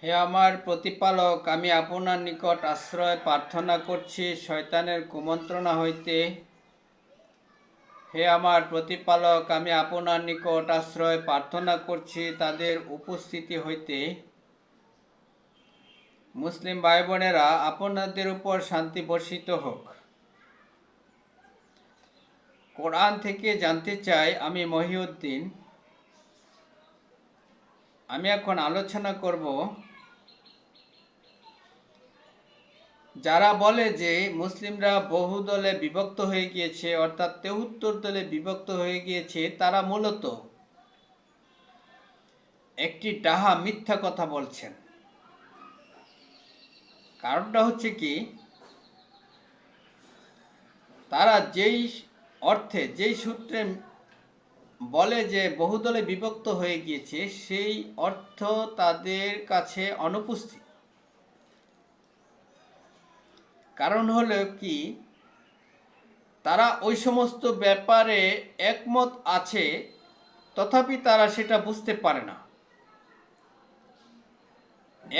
হে আমার প্রতিপালক, আমি আপনার নিকট আশ্রয় প্রার্থনা করছি শয়তানের কুমন্ত্রণা হইতে। হে আমার প্রতিপালক, আমি আপনার নিকট আশ্রয় প্রার্থনা করছি তাদের উপস্থিতি হইতে। মুসলিম ভাই বোনেরা, আপনাদের উপর শান্তি বর্ষিত হোক। কোরআন থেকে জানতে চাই, আমি মহিউদ্দিন। আমি এখন আলোচনা করব যারা বলে যে মুসলিমরা বহু দলে বিভক্ত হয়ে গিয়েছে, অর্থাৎ ৭৩ দলে বিভক্ত হয়ে গিয়েছে, তারা মূলত একটি ডাহা মিথ্যা কথা বলছেন। কারণটা হচ্ছে কি, তারা যেই অর্থে যেই সূত্রে বলে যে বহুদলে বিভক্ত হয়ে গিয়েছে, সেই অর্থ তাদের কাছে অনুপস্থিত। কারণ হলো কি, তারা ওই সমস্ত ব্যাপারে একমত আছে, তথাপি তারা সেটা বুঝতে পারে না।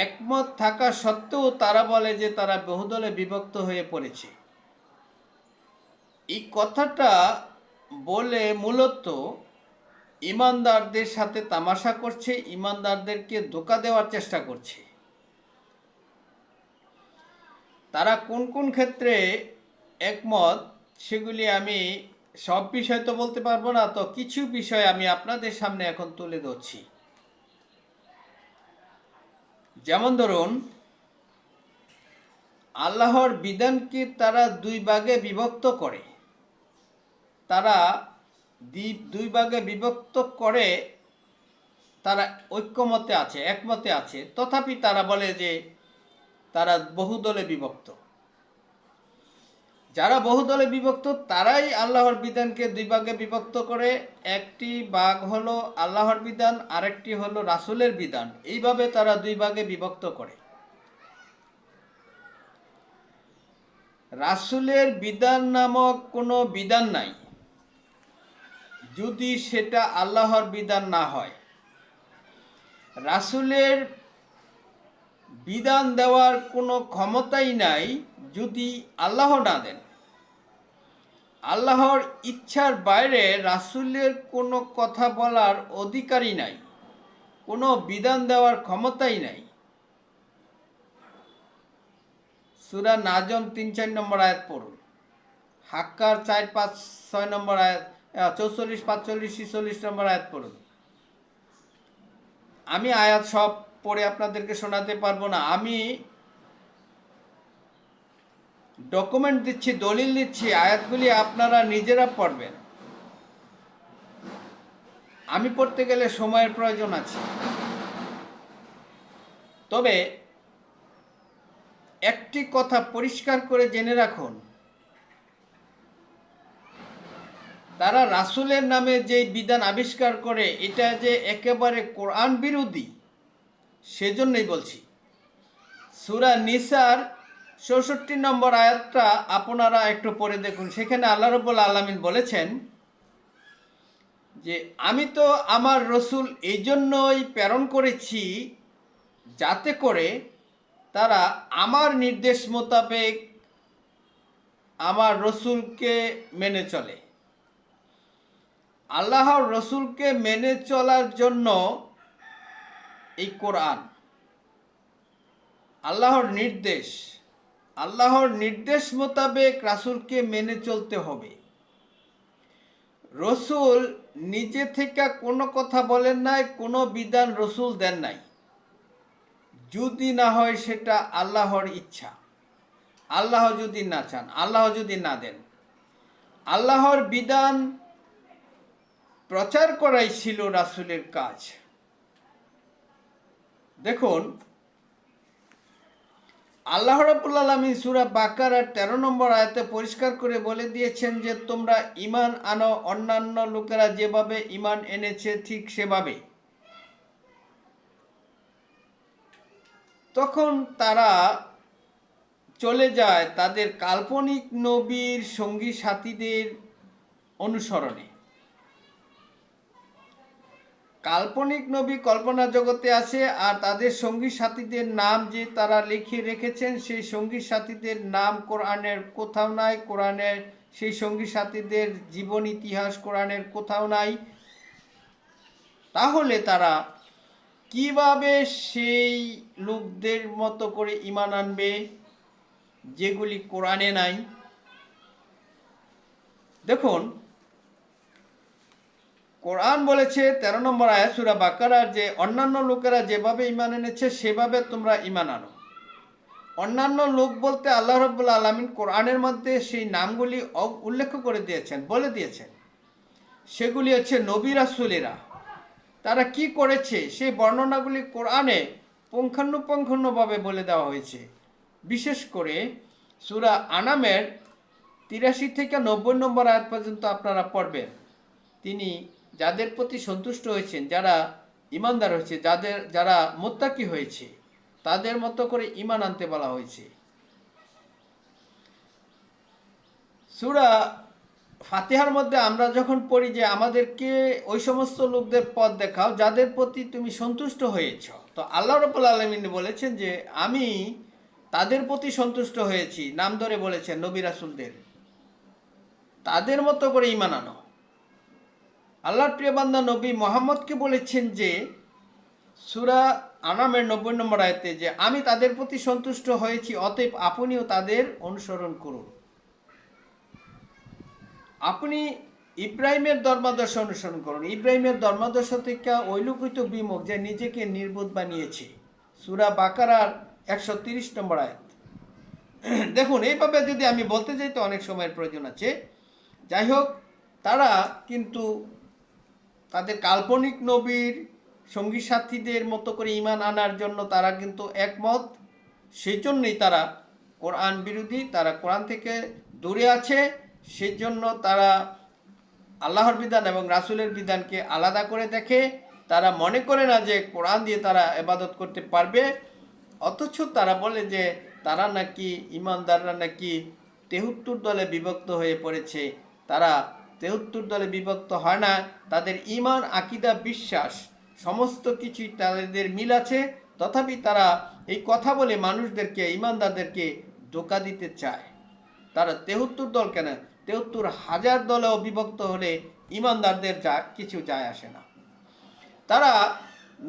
একমত থাকা সত্ত্বেও তারা বলে যে তারা বহুদলে বিভক্ত হয়ে পড়েছে। এই কথাটা বলে মূলত ইমানদারদের সাথে তামাশা করছে, ইমানদারদেরকে ধোঁকা দেওয়ার চেষ্টা করছে। তারা কোন কোন ক্ষেত্রে একমত সেগুলি আমি সব বিষয় তো বলতে পারবো না, তো কিছু বিষয় আমি আপনাদের সামনে এখন তুলে ধরছি। যেমন ধরুন, আল্লাহর বিধানকে তারা দুই ভাগে বিভক্ত করে। তারা দুই ভাগে বিভক্ত করে তারা ঐক্যমতে আছে, একমতে আছে, তথাপি তারা বলে যে তারা বহুদলে বিভক্ত। যারা বহুদলে বিভক্ত তারাই আল্লাহর বিধানকে দুই ভাগে বিভক্ত করে। একটি ভাগ হলো আল্লাহর বিধান, আরেকটি হলো রাসূলের বিধান। এইভাবে তারা দুই ভাগে বিভক্ত করে। রাসূলের বিধান নামক কোনো বিধান নাই যদি সেটা আল্লাহর বিধান না হয়। রাসূলের বিধান দেওয়ার কোনো ক্ষমতাই নাই যদি আল্লাহ না দেন। আল্লাহর ইচ্ছার বাইরে রাসূলের কোনো কথা বলার অধিকারই নাই, কোনো বিধান দেওয়ার ক্ষমতাই নাই। সূরা নাজম ৩-৪ নম্বর আয়াত পড়ুন, হাক্কার ৪-৫-৬ নম্বর আয়াত, ৪৪-৪৫-৪৬ নম্বর আয়াত পড়ুন। আমি আয়াত সব পড়ে আপনাদেরকে শোনাতে পারবো না। আমি ডকুমেন্ট দিচ্ছি, দলিল দিচ্ছি, আয়াতগুলি আপনারা নিজেরা পড়বেন। আমি পড়তে গেলে সময়ের প্রয়োজন আছে। তবে একটি কথা পরিষ্কার করে জেনে রাখুন, তারা রাসূলের নামে যে বিধান আবিষ্কার করে এটা যে একেবারে কোরআন বিরোধী, সেজন্যই বলছি। সূরা নিসার ৬৪ নম্বর আয়াতটা আপনারা একটু পড়ে দেখুন। সেখানে আল্লাহ রাব্বুল আলামিন বলেছেন যে আমি তো আমার রসূল এই জন্যই প্রেরণ করেছি যাতে করে তারা আমার নির্দেশ মোতাবেক আমার রসূলকে মেনে চলে। আল্লাহর রসূলকে মেনে চলার জন্য এই কোরআন, আল্লাহর নির্দেশ মোতাবেক রাসূলকে মেনে চলতে হবে। রসূল নিজে থেকে কোনো কথা বলেন নাই, কোনো বিধান রসূল দেন নাই, যদি না হয় সেটা আল্লাহর ইচ্ছা। আল্লাহ যদি না চান, আল্লাহ যদি না দেন। আল্লাহর বিধান প্রচার করাই ছিল রাসূলের কাজ। দেখুন, আল্লাহ রাব্বুল আলামিন সূরা বাকারার ১৩ নম্বর আয়াতে পরিষ্কার করে বলে দিয়েছেন যে তোমরা ঈমান আনো অন্যান্য লোকেরা যেভাবে ঈমান এনেছে ঠিক সেভাবে। তখন তারা চলে যায় তাদের কাল্পনিক নবীর সঙ্গী সাথীদের অনুসরণে। কাল্পনিক নবী কল্পনা জগতে আছে, আর তাদের সঙ্গী সাথীদের নাম যে তারা লিখে রেখেছেন সেই সঙ্গী সাথীদের নাম কোরআনের কোথাও নাই। কোরআনের সেই সঙ্গী সাথীদের জীবন ইতিহাস কোরআনের কোথাও নাই। তাহলে তারা কিভাবে সেই লোকদের মতো করে ঈমান আনবে যেগুলি কোরআনে নাই? দেখুন, কোরআন বলেছে 13 নম্বর আয়াত সূরা বাকারার যে অন্যান্য লোকেরা যেভাবে ঈমান এনেছে সেভাবে তোমরা ঈমান আনো। অন্যান্য লোক বলতে আল্লাহ রাব্বুল আলামিন কোরআনের মধ্যে সেই নামগুলি উল্লেখ করে দিয়েছেন, বলে দিয়েছেন। সেগুলি হচ্ছে নবী রাসূলেরা। তারা কি করেছে সেই বর্ণনাগুলি কোরআনে পুঙ্খানুপুঙ্খভাবে বলে দেওয়া হয়েছে। বিশেষ করে সূরা আনামের 83 থেকে 90 নম্বর আয়াত পর্যন্ত আপনারা পড়বেন। তিনি যাদের প্রতি সন্তুষ্ট হয়েছেন, যারা ঈমানদার হয়েছে, যারা মুত্তাকি হয়েছে, তাদের মতো করে ঈমান আনতে বলা হয়েছে। সূরা ফাতিহার মধ্যে আমরা যখন পড়ি যে আমাদেরকে ওই সমস্ত লোকদের পথ দেখাও যাদের প্রতি তুমি সন্তুষ্ট হয়েছ, তো আল্লাহ রাব্বুল আলামিন বলেছেন যে আমি তাদের প্রতি সন্তুষ্ট হয়েছি, নাম ধরে বলেছেন নবী রাসূলদের, তাদের মতো করে ঈমান আনো। আল্লাহর প্রিয় বান্দা নবী মুহাম্মদকে বলেছেন যে সূরা আনামের 90 নম্বর আয়াতে যে আমি তাদের প্রতি সন্তুষ্ট হয়েছি, অতএব আপনিও তাদের অনুসরণ করুন। আপনি ইব্রাহিমের ধর্মাদর্শ অনুসরণ করুন। ইব্রাহিমের ধর্মাদর্শ থেকে ওই লোকই তো বিমুখ যে নিজেকে নির্বোধ বানিয়েছে। সূরা বাকারার 130 নম্বর আয়াত। দেখুন, এইভাবে যদি আমি বলতে যাই তো অনেক সময়ের প্রয়োজন আছে। যাই হোক, তারা কিন্তু তাদের কাল্পনিক নবীর সঙ্গী সাথীদের মতো করে ঈমান আনার জন্য তারা কিন্তু একমত। সেই জন্যই তারা কোরআন বিরোধী, তারা কোরআন থেকে দূরে আছে। সেই জন্য তারা আল্লাহর বিধান এবং রাসূলের বিধানকে আলাদা করে দেখে। তারা মনে করে না যে কোরআন দিয়ে তারা ইবাদত করতে পারবে। অথচ তারা বলে যে তারা নাকি ঈমানদাররা নাকি 73 দলে বিভক্ত হয়ে পড়েছে। তারা 73 দলে বিভক্ত হয় না। তাদের ঈমান, আকীদা, বিশ্বাস সমস্ত কিছুই তাদের মিল আছে। তথাপি তারা এই কথা বলে মানুষদেরকে, ঈমানদারদেরকে ধোঁকা দিতে চায়। তারা 73 দল কেন, 73,000 দলেও বিভক্ত হলে ঈমানদারদের কিছু যায় আসে না। তারা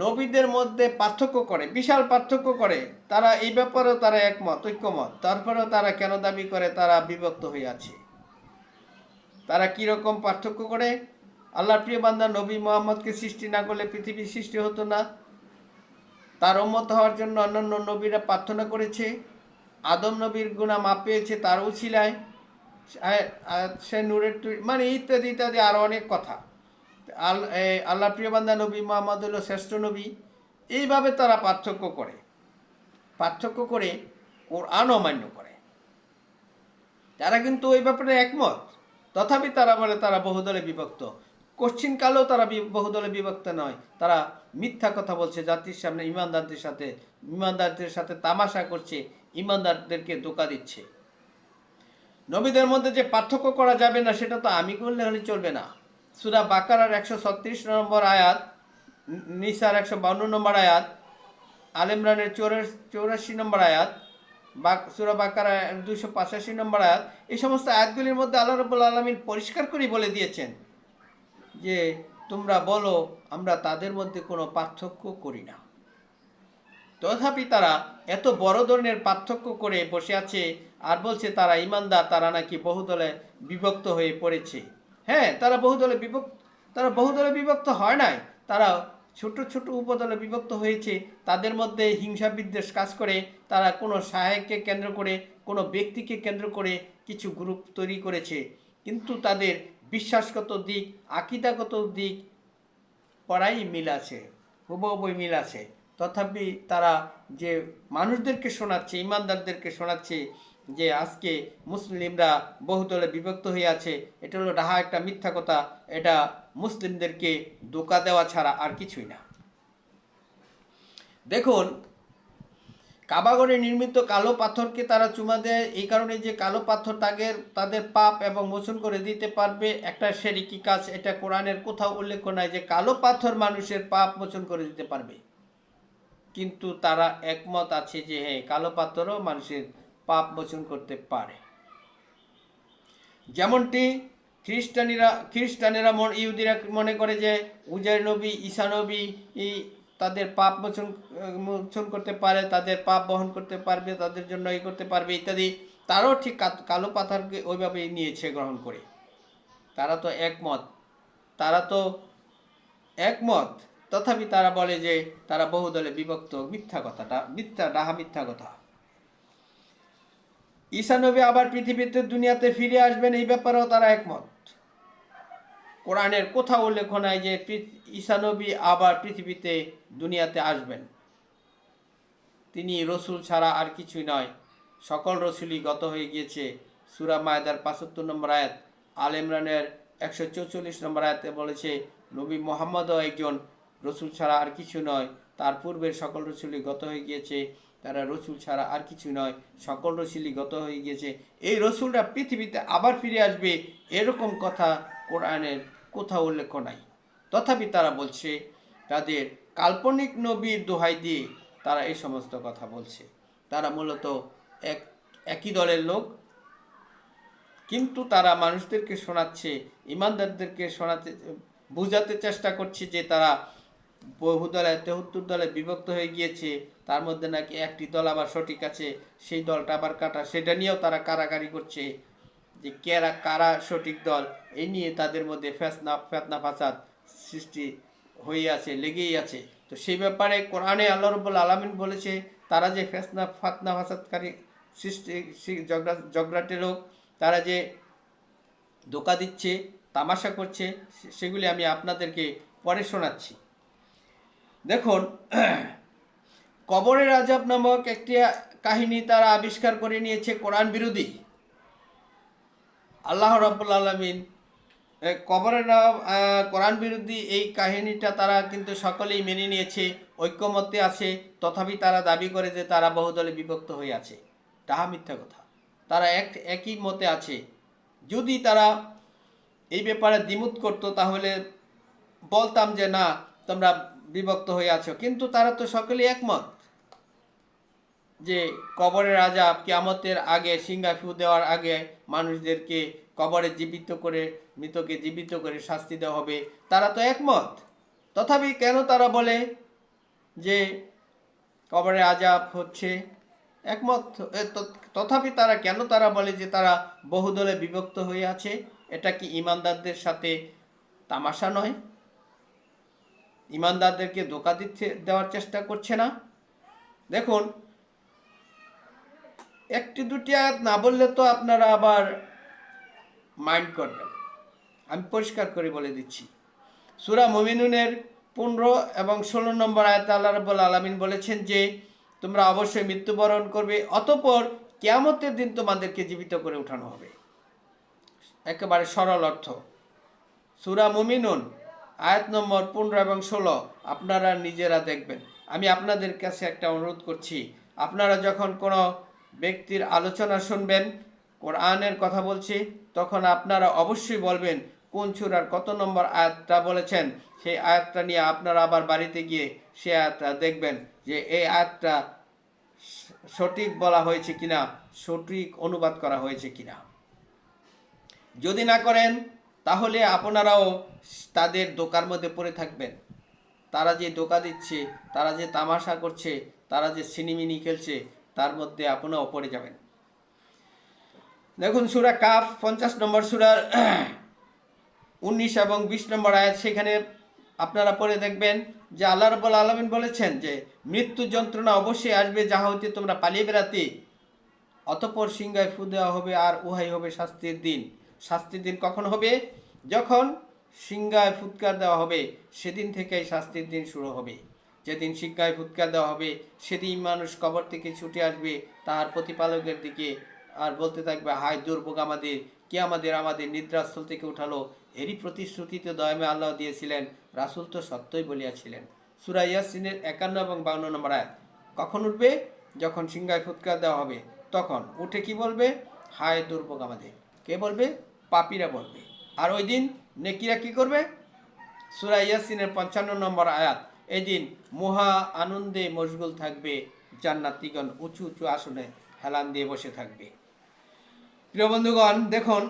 নবীদের মধ্যে পার্থক্য করে, বিশাল পার্থক্য করে। তারা এই ব্যাপারেও তারা একমত, ঐক্যমত। তারপরেও তারা কেন দাবি করে তারা বিভক্ত হয়ে আছে? তারা কীরকম পার্থক্য করে? আল্লাহর প্রিয় বান্দা নবী মুহাম্মদকে সৃষ্টি না করলে পৃথিবী সৃষ্টি হতো না। তার উম্মত হওয়ার জন্য অন্যান্য নবীরা প্রার্থনা করেছে। আদম নবীর গুনাহ মাপ পেয়েছে তার উছিলায়, সে নূরের মানে ইত্যাদি ইত্যাদি আরও অনেক কথা। আল্লাহ প্রিয় বান্দা নবী মুহাম্মদ হলো শ্রেষ্ঠ নবী। এইভাবে তারা পার্থক্য করে কোরআন অমান্য করে। তারা কিন্তু ওই ব্যাপারে একমত। তথাপি তারা বলে তারা বহুদলে বিভক্ত। কশ্চিনকালেও তারা বহুদলে বিভক্ত নয়। তারা মিথ্যা কথা বলছে জাতির সামনে, ঈমানদারদের সাথে তামাশা করছে, ঈমানদারদেরকে ধোঁকা দিচ্ছে। নবীদের মধ্যে যে পার্থক্য করা যাবে না সেটা তো আমি করলে হলে চলবে না। সূরা বাকারার 136 নম্বর আয়াত, নিসার 152 নম্বর আয়াত, আল ইমরানের 84 নম্বর আয়াত, সূরা বাকারা 285 নম্বর আয়াত, এই সমস্ত আয়াতগুলির মধ্যে আল্লাহ রাব্বুল আলামিন পরিষ্কার করে বলে দিয়েছেন যে তোমরা বলো আমরা তাদের মধ্যে কোনো পার্থক্য করি না। তথাপি তারা এত বড় ধরনের পার্থক্য করে বসে আছে আর বলছে তারা ঈমানদার, তারা নাকি বহুদলে বিভক্ত হয়ে পড়েছে। হ্যাঁ, তারা বহুদলে বিভক্ত হয় নাই। তারা ছোট ছোট উপদলে বিভক্ত হয়েছে। তাদের মধ্যে হিংসা বিদ্বেষ কাজ করে। তারা কোনো শায়েখকে কেন্দ্র করে, কোনো ব্যক্তিকে কেন্দ্র করে কিছু গ্রুপ তৈরি করেছে। কিন্তু তাদের বিশ্বাসগত দিক, আকীদাগত দিক পড়াই মিল আছে, হুবহুবই মিল আছে। তথাপি তারা যে মানুষদেরকে শোনাচ্ছে, ঈমানদারদেরকে শোনাচ্ছে যে আজকে মুসলিমরা বহুদলে বিভক্ত হয়ে আছে, এটা হলো ডাহা একটা মিথ্যা কথা। এটা মুসলিমদেরকে ধোঁকা দেওয়া ছাড়া আর কিছুই না। দেখুন, কাবাগরে নির্মিত কালো পাথরকে তারা চুমা দেয় এই কারণে যে কালো পাথর তাদের পাপ এবং মোচন করে দিতে পারবে একটা শিরকি কাজ। এটা কোরআনের কোথাও উল্লেখ নাই যে কালো পাথর মানুষের পাপ মোচন করে দিতে পারবে, কিন্তু তারা একমত আছে যে হ্যাঁ, কালো পাথরও মানুষের পাপ মোচন করতে পারে। যেমনটি খ্রিস্টানেরা ইহুদিরা মনে করে যে উজাইর নবী, ঈসা নবী তাদের পাপ মোচন করতে পারে, তাদের পাপ বহন করতে পারবে, তাদের জন্য এই করতে পারবে ইত্যাদি। তারাও ঠিক কালো পাথরকে ওইভাবেই নিয়েছে গ্রহণ করে। তারা তো একমত, তথাপি তারা বলে যে তারা বহুদলে বিভক্ত। মিথ্যা কথা। ঈসা নবী আবার পৃথিবীতে দুনিয়াতে ফিরে আসবেন, এই ব্যাপারেও তারা একমত। কোরআনের কোথাও উল্লেখ নাই যে ঈসা নবী আবার পৃথিবীতে দুনিয়াতে আসবেন। তিনি রসুল ছাড়া আর কিছুই নয়, সকল রসুলই গত হয়ে গিয়েছে। সূরা মায়দার ৭৫ নম্বর আয়াত, আল ইমরানের ১৪৪ নম্বর আয়াতে বলেছে নবী মুহাম্মদও একজন রসুল ছাড়া আর কিছু নয়, তার পূর্বের সকল রসুলই গত হয়ে গিয়েছে, তারা রসুল ছাড়া আর কিছু নয়, সকল রসুলই গত হয়ে গিয়েছে। এই রসুলরা পৃথিবীতে আবার ফিরে আসবে, এরকম কথা কোরআনের কোথাও উল্লেখ নাই। তথাপি তারা বলছে, তাদের কাল্পনিক নবীর দোহাই দিয়ে তারা এই সমস্ত কথা বলছে। তারা মূলত একই দলের লোক, কিন্তু তারা মানুষদেরকে শোনাচ্ছে, ইমানদারদেরকে বোঝাতে চেষ্টা করছে যে তারা বহুদলে ৭৩ দলে বিভক্ত হয়ে গিয়েছে, তার মধ্যে নাকি একটি দল আবার সঠিক আছে, সেই দলটা আবার কাটা। সেটা নিয়েও তারা কারাকারি করছে যে কারা সঠিক দল। এই নিয়ে তাদের মধ্যে ফেতনা ফাসাদ সৃষ্টি হয়ে আছে, লেগেই আছে। তো সেই ব্যাপারে কোরআনে আল্লাহ রাব্বুল আলামিন বলেছে তারা যে ফাতনা ফাসাদকারী জগরাটে লোক, তারা যে ধোঁকা দিচ্ছে, তামাশা করছে, সেগুলি আমি আপনাদেরকে পরে শোনাচ্ছি। দেখুন, কবরের আযাব নামক একটি কাহিনী তারা আবিষ্কার করে নিয়েছে, কোরআন বিরোধী। আল্লাহ রাব্বুল আলামিন কোরআন বিরোধী এই কাহিনীটা তারা কিন্তু সকলেই মেনে নিয়েছে, ঐক্যমত্যে আছে। তথাপি তারা দাবি করে যে তারা বহুদলে বিভক্ত হয়ে আছে। তাহা মিথ্যা কথা। তারা একই মতে আছে। যদি তারা এই ব্যাপারে দ্বিমত করতো তাহলে বলতাম যে না, তোমরা বিভক্ত হয়ে আছো। কিন্তু তারা তো সকলেই একমত যে কবরের আযাব, কিয়ামতের আগে, সিংহায় ফু দেওয়ার আগে মানুষদেরকে কবরে মৃতকে জীবিত করে শাস্তি দেওয়া হবে। তারা তো একমত। তথাপি কেন তারা বলে যে কবরে আযাব হচ্ছে? একমত। তথাপি তারা বলে যে তারা বহুদলে বিভক্ত হয়ে আছে? এটা কি ইমানদারদের সাথে তামাশা নয়? ইমানদারদেরকে ধোঁকা দেওয়ার চেষ্টা করছে না? দেখুন, একটি দুটি আয়াত না বললে তো আপনারা আবার মাইন্ড করবেন। আমি পরিষ্কার করে বলে দিচ্ছি। সূরা মুমিনুনের ১৫ এবং ১৬ নম্বর আয়াতে আল্লাহ রাব্বুল আলামিন বলেছেন যে তোমরা অবশ্যই মৃত্যুবরণ করবে, অতঃপর কিয়ামতের দিন তোমাদেরকে জীবিত করে উঠানো হবে। একেবারে সরল অর্থ। সূরা মুমিনুন আয়াত নম্বর ১৫ এবং ১৬ আপনারা নিজেরা দেখবেন। আমি আপনাদের কাছে একটা অনুরোধ করছি, আপনারা যখন কোনো ব্যক্তির আলোচনা শুনবেন, কোরআনের কথা বলছি, তখন আপনারা অবশ্যই বলবেন কোন সূরার কত নম্বর আয়াতটা বলেছেন। সেই আয়াতটা নিয়ে আপনারা আবার বাড়িতে গিয়ে সেই আয়াতটা দেখবেন যে এই আয়াতটা সঠিক বলা হয়েছে কিনা, সঠিক অনুবাদ করা হয়েছে কিনা। যদি না করেন তাহলে আপনারাও তাদের ধোঁকার মধ্যে পড়ে থাকবেন। তারা যে ধোঁকা দিচ্ছে, তারা যে তামাশা করছে, তারা যে ছিনিমিনি খেলছে, তার মধ্যে আপনারাও পড়ে যাবেন। দেখুন, সূরা কাফ ৫০ নম্বর সূরার ১৯ এবং ২০ নম্বর আয়াত, সেখানে আপনারা পড়ে দেখবেন যে আল্লাহ রাব্বুল আলামিন বলেছেন যে মৃত্যু যন্ত্রণা অবশ্যই আসবে, যাহা হইতে তোমরা পালিয়ে বেড়াতে, অতঃপর সিংহায় ফু দেওয়া হবে, আর উহাই হবে শাস্তির দিন। শাস্তির দিন কখন হবে? যখন সিংহায় ফুৎকার দেওয়া হবে, সেদিন থেকেই শাস্তির দিন শুরু হবে। যেদিন সিংহায় ফুৎকার দেওয়া হবে, সেদিন মানুষ কবর থেকে ছুটে আসবে তাহার প্রতিপালকের দিকে, আর বলতে থাকবে, হায় দুর্ভোগ আমাদের, কে আমাদের নিদ্রাস্থল থেকে উঠালো। এরই প্রতিশ্রুতিতে দয়ামে আল্লাহ দিয়েছিলেন, রাসূল তো সত্যই বলিয়াছিলেন। সূরা ইয়াসিনের ৫১ এবং ৫২ নম্বর আয়াত। কখন উঠবে? যখন সিংহায় ফুৎকার দেওয়া হবে তখন উঠে কি বলবে? হায় দুর্ভোগ আমাদের। কে বলবে? পাপীরা বলবে। আর ওই দিন নেকিরা কি করবে? সূরা ইয়াসিনের 55 নম্বর আয়াত, এই দিন মহা আনন্দে মশগুল থাকবে, জান্নাতীগণ উঁচু উঁচু আসনে হেলান দিয়ে বসে থাকবে। প্রিয় বন্ধুগণ, দেখুন,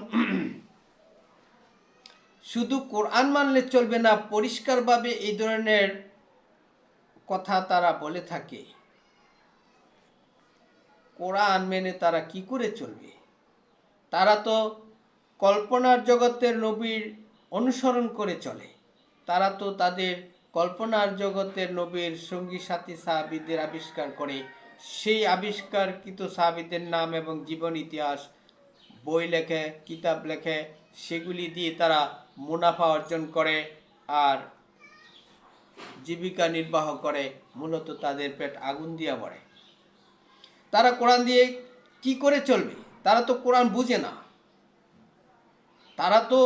শুধু কোরআন মানলে চলবে না, পরিষ্কারভাবে এই ধরনের কথা তারা বলে থাকে। কোরআন মেনে তারা কি করে চলবে? তারা তো কল্পনার জগতের নবীর অনুসরণ করে চলে। তারা তো তাদের কল্পনার জগতের নবীর সঙ্গী সাথী সাহাবীদের আবিষ্কার করে, সেই আবিষ্কারকৃত সাহাবীদের নাম এবং জীবন ইতিহাস বই লেখে, কিতাব লেখে, সেগুলি দিয়ে তারা মুনাফা অর্জন করে আর জীবিকা নির্বাহ করে। মূলত তাদের পেট আগুন দিয়া ভরে। তারা কোরআন দিয়ে কি করে চলবে? তারা তো কোরআন বুঝে না। তারা তো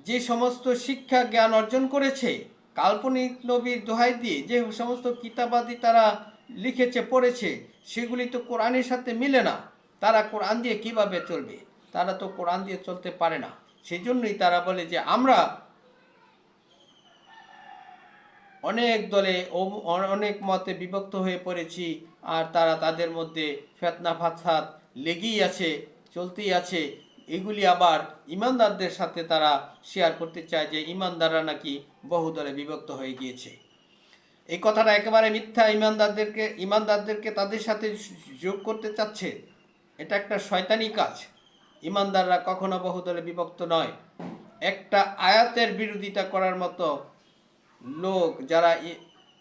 যে সমস্ত শিক্ষা জ্ঞান অর্জন করেছে কাল্পনিক নবীর দোহাই দিয়ে, যে সমস্ত কিতাবাদি তারা লিখেছে পড়েছে, সেগুলি তো কোরআনের সাথে মিলে না। তারা কোরআন দিয়ে কিভাবে চলবে? তারা তো কোরআন দিয়ে চলতে পারে না। সেই জন্যই তারা বলে যে আমরা অনেক দলে অনেক মতে বিভক্ত হয়ে পড়েছি, আর তারা তাদের মধ্যে ফিতনা ফাসাদ লেগেই আছে, চলতেই আছে। এগুলি আবার ইমানদারদের সাথে তারা শেয়ার করতে চায় যে ইমানদাররা নাকি বহুদলে বিভক্ত হয়ে গিয়েছে। এই কথাটা একেবারে মিথ্যা। ইমানদারদেরকে তাদের সাথে যোগ করতে চাচ্ছে, এটা একটা শয়তানি কাজ। ইমানদাররা কখনো বহুদলে বিভক্ত নয়। একটা আয়াতের বিরোধিতা করার মতো লোক যারা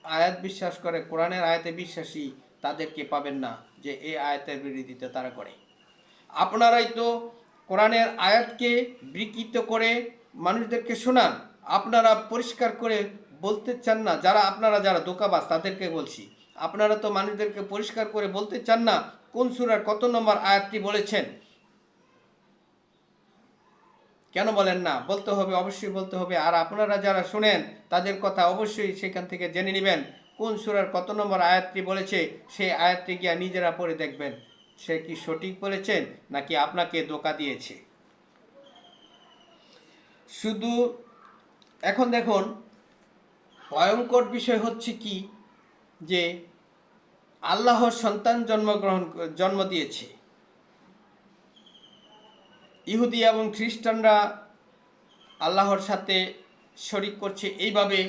আয়াত বিশ্বাস করে, কোরআনের আয়াতে বিশ্বাসী, তাদেরকে পাবেন না যে এই আয়াতের বিরোধিতা তারা করে। আপনারাই তো কোরআনের আয়াতকে বিকৃত করে মানুষদেরকে শোনান। আপনারা পরিষ্কার করে বলতে চান না, যারা ধোঁকাবাজ তাদেরকে বলছি, আপনারা তো মানুষদেরকে পরিষ্কার করে বলতে চান না কোন সূরার কত নম্বর আয়াতটি বলেছেন। কেন বলেন না? বলতে হবে, অবশ্যই বলতে হবে। আর আপনারা যারা শুনেন তাদের কথা অবশ্যই সেখান থেকে জেনে নেবেন কোন সূরার কত নম্বর আয়াতটি বলেছে। সেই আয়াতটি গিয়ে নিজেরা পড়ে দেখবেন সে কি সঠিক বলেছেন নাকি আপনাকে ধোঁকা দিয়েছে। শুধু এখন দেখুন, ভয়ঙ্কর বিষয় হচ্ছে কি, যে আল্লাহর সন্তান জন্ম দিয়েছে। ইহুদি এবং খ্রিস্টানরা আল্লাহর সাথে শরিক করছে এইভাবে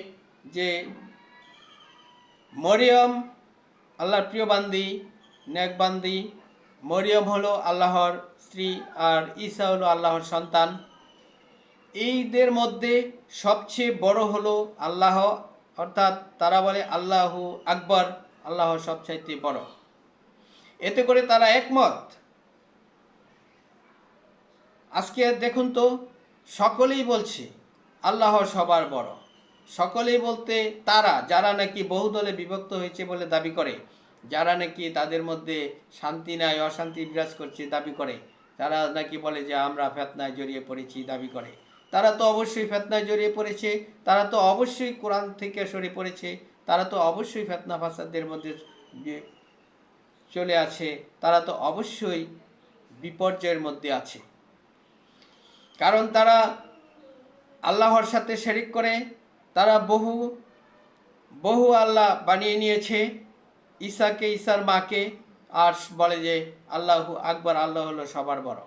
যে মরিয়ম আল্লাহর প্রিয় বান্দি, নেক বান্দি। মরিয়ম হলো আল্লাহর স্ত্রী আর ঈসা হলো আল্লাহর সন্তান। এইদের মধ্যে সবচেয়ে বড় হলো আল্লাহ, অর্থাৎ তারা বলে আল্লাহু আকবর, আল্লাহ সবচাইতে বড়। এতে করে তারা একমত। আজকে দেখুন তো, সকলেই বলছে আল্লাহ সবার বড়। সকলেই বলতে তারা যারা নাকি বহুদলে বিভক্ত হয়েছে বলে দাবি করে, যারা নাকি তাদের মধ্যে শান্তি নাই, অশান্তি বিরাজ করছে দাবি করে, তারা নাকি বলে যে আমরা ফিতনায় জড়িয়ে পড়েছি দাবি করে। তারা তো অবশ্যই ফিতনায় জড়িয়ে পড়েছে, তারা তো অবশ্যই কোরআন থেকে সরে পড়েছে, তারা তো অবশ্যই ফিতনা ফাসাদের মধ্যে চলে আছে, তারা তো অবশ্যই বিপর্যয়ের মধ্যে আছে। কারণ তারা আল্লাহর সাথে শরিক করে, তারা বহু আল্লাহ বানিয়ে নিয়েছে, ঈসাকে, ঈসার মাকে, আর বলে যে আল্লাহু আকবর, আল্লাহ হলো সবার বড়।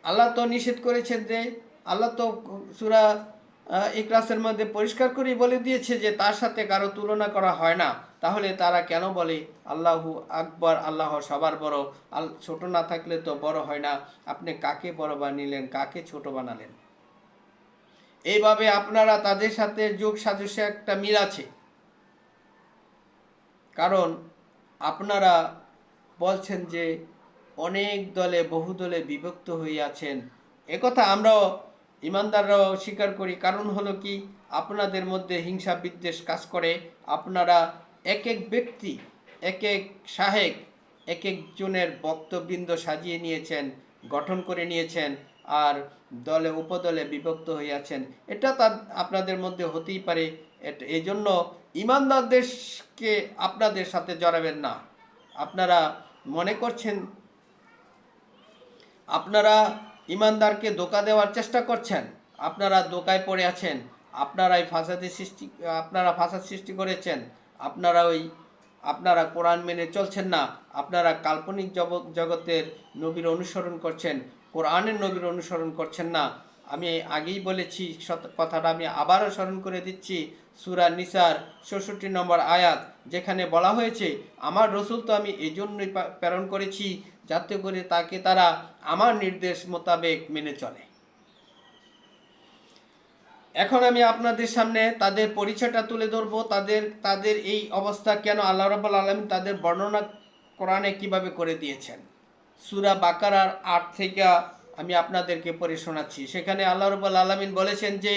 আল্লাহ তো নিষেধ করেছেন যে, আল্লাহ তো সূরা ইখলাসের মধ্যে পরিষ্কার করেই বলে দিয়েছে যে তার সাথে কারো তুলনা করা হয় না। তাহলে তারা কেন বলে আল্লাহু আকবর, আল্লাহ সবার বড়? ছোট না থাকলে তো বড় হয় না। আপনি কাকে বড় বানিলেন, কাকে ছোট বানালেন? এইভাবে আপনারা তাদের সাথে যোগ সাজসে একটা মিল আছে। কারণ আপনারা বলছেন যে অনেক দলে বহুদলে বিভক্ত হয়ে আছেন। একথা আমরাও ইমানদাররাও স্বীকার করি। কারণ হলো কি, আপনাদের মধ্যে হিংসা বিদ্বেষ কাজ করে। আপনারা এক এক ব্যক্তি, এক এক শাহেক, এক একজনের বক্তবৃন্দ সাজিয়ে নিয়েছেন, গঠন করে নিয়েছেন, আর দলে উপদলে বিভক্ত হয়ে আছেন। এটা আপনাদের মধ্যে হতেই পারে। এই জন্য ইমানদারদেরকে আপনাদের সাথে জড়াবেন না। আপনারা মনে করছেন আপনারা ইমানদারকে ধোঁকা দেওয়ার চেষ্টা করছেন, আপনারা ধোঁকায় পড়ে আছেন। আপনারা ফাসাদ সৃষ্টি করেছেন। আপনারা কোরআন মেনে চলছেন না। আপনারা কাল্পনিক জগতের নবীর অনুসরণ করছেন, কোরআনের নবীর অনুসরণ করছেন না। আমি আগেই বলেছি কথাটা, আমি আবারও স্মরণ করে দিচ্ছি। সূরা নিসার ৬৬ নম্বর আয়াত, যেখানে বলা হয়েছে, আমার রসুল তো আমি এই জন্যই প্রেরণ করেছি যাতে করে তারা আমার নির্দেশ মোতাবেক মেনে চলে। এখন আমি আপনাদের সামনে তাদের পরিচয়টা তুলে ধরবো। তাদের এই অবস্থা কেন আল্লাহ রাব্বুল আলামিন তাদের বর্ণনা কোরআনে কিভাবে করে দিয়েছেন। সূরা বাকারার ৮ থেকে আমি আপনাদেরকে পড়ে শোনাচ্ছি। সেখানে আল্লাহ রাব্বুল আলামিন বলেছেন যে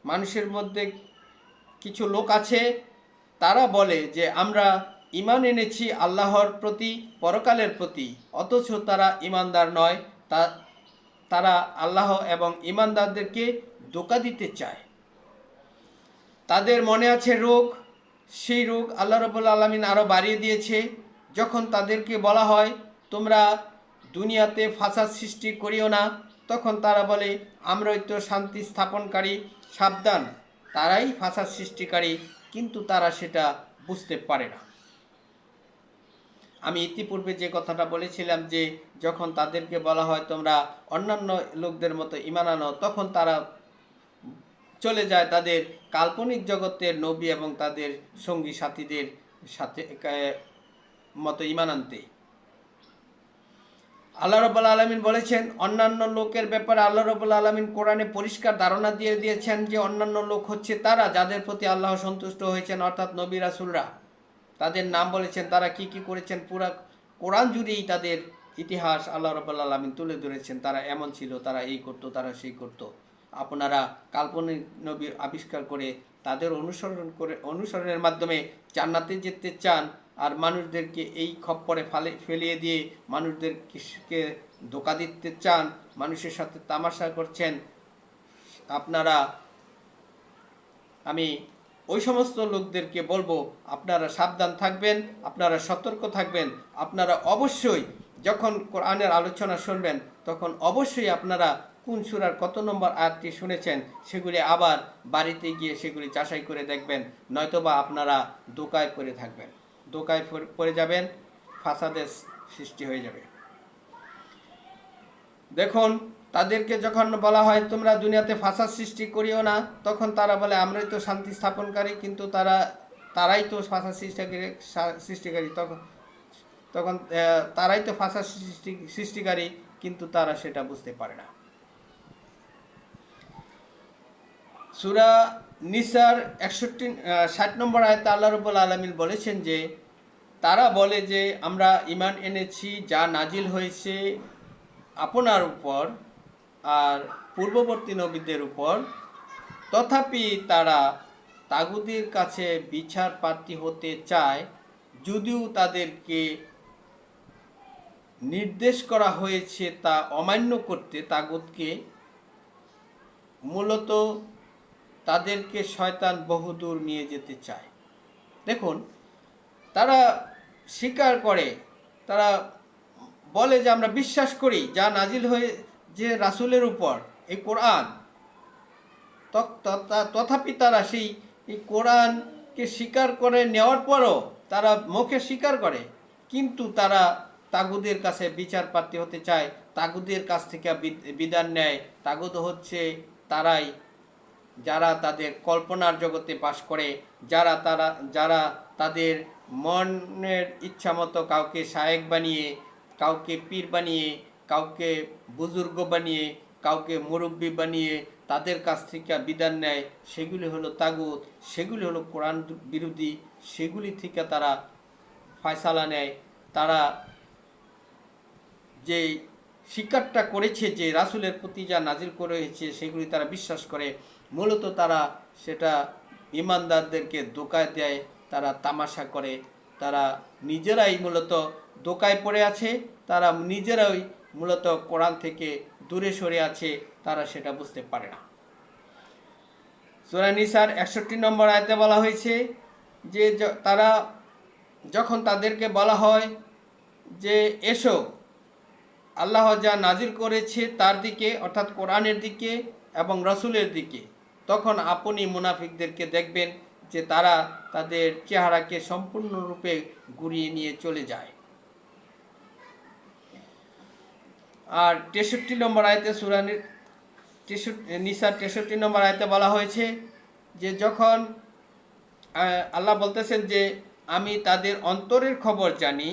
মানুষের মধ্যে কিছু লোক আছে, তারা বলে যে আমরা ঈমান এনেছি আল্লাহর প্রতি, পরকালের প্রতি, অথচ তারা ঈমানদার নয়। তারা আল্লাহ এবং ঈমানদারদেরকে ধোঁকা দিতে চায়। তাদের মনে আছে রোগ, সেই রোগ আল্লাহ রাব্বুল আলামিন আরও বাড়িয়ে দিয়েছে। যখন তাদেরকে বলা হয় তোমরা দুনিয়াতে ফাসাদ সৃষ্টি করিও না, তখন তারা বলে আমরাই তো শান্তি স্থাপনকারী। সাবধান, তারাই ফাসাদ সৃষ্টিকারী, কিন্তু তারা সেটা বুঝতে পারে না। আমি ইতিপূর্বে যে কথাটা বলেছিলাম যে যখন তাদেরকে বলা হয় তোমরা অন্যান্য লোকদের মতো ঈমান আনো, তখন তারা চলে যায় তাদের কাল্পনিক জগতের নবী এবং তাদের সঙ্গী সাথীদের সাথে মতো ঈমান আনতে। আল্লাহ রাব্বুল আলামিন বলেছেন অন্যান্য লোকের ব্যাপারে আল্লাহ রাব্বুল আলামিন কোরআনে পরিষ্কার ধারণা দিয়ে দিয়েছেন যে অন্যান্য লোক হচ্ছে তারা যাদের প্রতি আল্লাহ সন্তুষ্ট হয়েছেন, অর্থাৎ নবী রাসূলরা। তাদের নাম বলেছেন, তারা কি কি করেছেন, পুরা কোরআন জুড়েই তাদের ইতিহাস আল্লাহ রাব্বুল আলামিন তুলে ধরেছেন। তারা এমন ছিল, তারা এই করতো, তারা সেই করতো। আপনারা কাল্পনিক নবী আবিষ্কার করে তাদের অনুসরণের মাধ্যমে জান্নাতে যেতে চান, আর মানুষদেরকে এই খপ্পরে ফেলিয়ে দিয়ে মানুষদেরকে ধোঁকা দিতে চান, মানুষের সাথে তামাশা করছেন। আমি ওই সমস্ত লোকদেরকে বলবো আপনারা সাবধান থাকবেন, আপনারা সতর্ক থাকবেন। আপনারা অবশ্যই যখন কোরআনের আলোচনা শুনবেন তখন অবশ্যই আপনারা কোন সূরার কত নম্বর আয়াতটি শুনেছেন সেগুলি আবার বাড়িতে গিয়ে সেগুলি যাচাই করে দেখবেন, নয়তোবা আপনারা ধোঁকায় পড়ে যাবেন, ফাসাদের সৃষ্টি হয়ে যাবে। দেখুন, তাদেরকে যখন বলা হয় তোমরা দুনিয়াতে ফাসাদ সৃষ্টি করিও না, তখন তারা বলে আমরাই তো শান্তি স্থাপনকারী, কিন্তু তারাই তো ফাসাদ সৃষ্টিকারী। তখন তারাই তো ফাসাদ সৃষ্টিকারী, কিন্তু তারা সেটা বুঝতে পারে না। সূরা নিসার 60 নম্বর আয়াতে আল্লাহ রাব্বুল আলামিন বলেছেন যে তারা বলে যে আমরা ঈমান এনেছি যা নাজিল হয়েছে আপনার উপর আর পূর্ববর্তী নবীদের উপর, তথাপি তারা তাগুতের কাছে বিচার প্রার্থী হতে চায়, যদিও তাদেরকে নির্দেশ করা হয়েছে তা অমান্য করতে। তাগুতকে মূলত তাদেরকে শয়তান বহুদূর নিয়ে যেতে চায়। দেখুন, তারা স্বীকার করে, তারা বলে যে আমরা বিশ্বাস করি যা নাজিল হয়ে যে রাসূলের উপর এই কোরআন, তথাপি তারা সেই কোরআনকে স্বীকার করে নেওয়ার পরও তারা মুখে স্বীকার করে, কিন্তু তারা তাগুদের কাছে বিচার প্রার্থী হতে চায়, তাগুদের কাছ থেকে বিধান নেয়। তাগুদ হচ্ছে তারাই যারা তাদের কল্পনার জগতে বাস করে, যারা তাদের মনের ইচ্ছা মতো কাউকে শায়েক বানিয়ে, কাউকে পীর বানিয়ে, কাউকে বুজুর্গ বানিয়ে, কাউকে মুরব্বী বানিয়ে তাদের কাছ থেকে বিধান নেয়, সেগুলি হলো তাগুত, সেগুলি হলো কোরআন বিরোধী, সেগুলি থেকে তারা ফয়সালা নেয়। তারা যে স্বীকারটা করেছে যে রাসূলের প্রতি যা নাজিল করে হয়েছে সেগুলি তারা বিশ্বাস করে, মূলত তারা সেটা ঈমানদারদেরকে ধোঁকায় দেয়, তারা তামাশা করে, তারা নিজেরাই মূলত ধোঁকায় পড়ে আছে, তারা নিজেরাই মূলত কোরআন থেকে দূরে সরে আছে, তারা সেটা বুঝতে পারে না। সূরা নিসার 61 নম্বর আয়াতে বলা হয়েছে যে তারা যখন তাদেরকে বলা হয় যে এসো আল্লাহ যা নাজিল করেছে তার দিকে, অর্থাৎ কোরআনের দিকে এবং রসুলের দিকে, তখন আপনি মুনাফিকদেরকে দেখবেন যে তারা তাদের চেহারাকে সম্পূর্ণরূপে ঘুরিয়ে নিয়ে চলে যায়। আর 63 নম্বর আয়াতে সূরা নিসার 63 নম্বর আয়াতে বলা হয়েছে যে যখন আল্লাহ বলতেছেন যে আমি তাদের অন্তরের খবর জানি,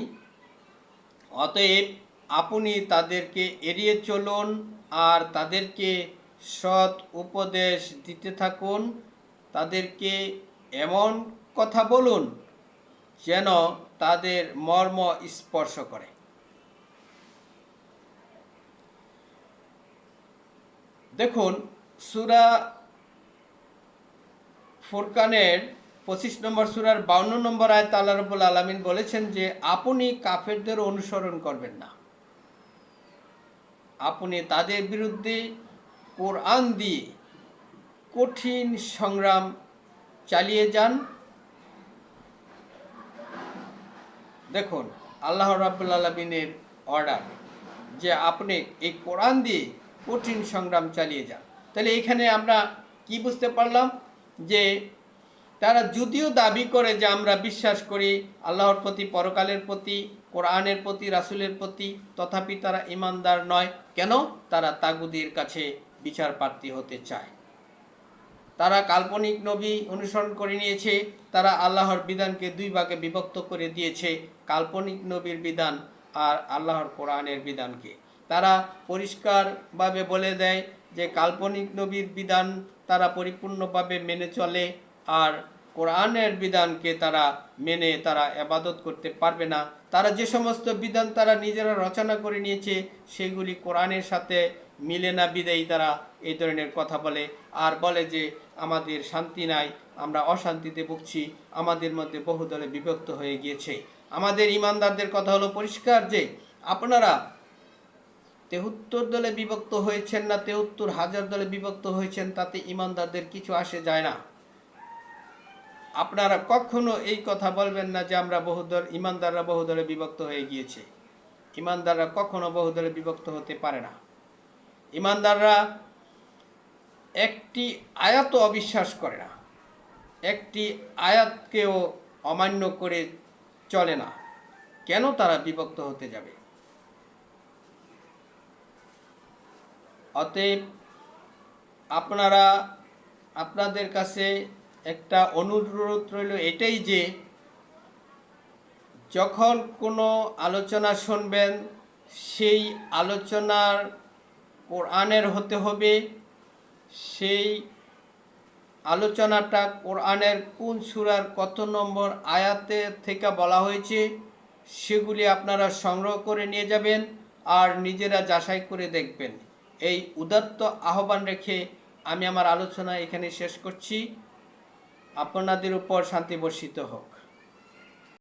অতএব আপনি তাদেরকে এড়িয়ে চলুন আর তাদেরকে সৎ উপদেশ দিতে থাকুন, তাদেরকে এমন কথা বলুন যেন তাদের মর্ম স্পর্শ করে। দেখুন, সূরা ফুরকানের 25 নম্বর সূরার 52 নম্বর আয়াতে আল্লাহ রাব্বুল আলামিন বলেছেন যে আপনি কাফেরদের অনুসরণ করবেন না, আপনি তাদের বিরুদ্ধে কোরআন দিয়ে কঠিন সংগ্রাম চালিয়ে যান। দেখুন, আল্লাহ রাব্বুল আলামিনের অর্ডার যে আপনি এই কোরআন দিয়ে কঠিন সংগ্রাম চালিয়ে যান। তাহলে এখানে আমরা কি বুঝতে পারলাম যে তারা যদিও দাবি করে যে আমরা বিশ্বাস করি আল্লাহর প্রতি, পরকালের প্রতি, কোরআনের প্রতি, রাসূলের প্রতি, তথাপি তারা ঈমানদার নয়। কেন? তারা তাগুদের কাছে বিচার প্রার্থী হতে চায়। তারা কাল্পনিক নবী অনুসরণ করে নিয়েছে, তারা আল্লাহর বিধানকে দুই ভাগে বিভক্ত করে দিয়েছে, কাল্পনিক নবীর বিধান আর আল্লাহর কোরআনের বিধানকে। তারা পরিষ্কারভাবে বলে দেয় যে কাল্পনিক নবীর বিধান তারা পরিপূর্ণভাবে মেনে চলে, আর কোরআনের বিধানকে তারা মেনে তারা ইবাদত করতে পারবে না। তারা যে সমস্ত বিধান তারা নিজেরা রচনা করে নিয়েছে সেগুলি কোরআনের সাথে মিলে না, বিদায়ী তারা এই ধরনের কথা বলে আর বলে যে আমাদের শান্তি নাই, আমরা অশান্তিতে ভুগছি, আমাদের মধ্যে বহুদলে বিভক্ত হয়ে গিয়েছে। আমাদের ঈমানদারদের কথা হলো পরিষ্কার যে আপনারা 73 দলে বিভক্ত হয়েছেন না 73,000 দলে বিভক্ত হয়েছেন, তাতে ঈমানদারদের কিছু আসে যায় না। আপনারা কখনো এই কথা বলবেন না যে আমরা বহুদল, ঈমানদাররা বহুদলে বিভক্ত হয়ে গিয়েছে। ঈমানদাররা কখনো বহুদলে বিভক্ত হতে পারে না। ঈমানদাররা একটি আয়াতও অবিশ্বাস করে না, একটি আয়াতকেও অমান্য করে চলে না। কেন তারা বিভক্ত হতে যাবে? অতএব আপনাদের কাছে একটা অনুরোধ রইল এটাই যে যখন কোনো আলোচনা শুনবেন সেই আলোচনার কোরআনের হতে হবে, সেই আলোচনাটা কোরআনের কোন সূরার কত নম্বর আয়াতে থেকে বলা হয়েছে সেগুলি আপনারা সংগ্রহ করে নিয়ে যাবেন আর নিজেরা যাচাই করে দেখবেন। এই উদাত্ত আহ্বান রেখে আমি আমার আলোচনা এখানে শেষ করছি। আপনাদের উপর শান্তি বর্ষিত হোক।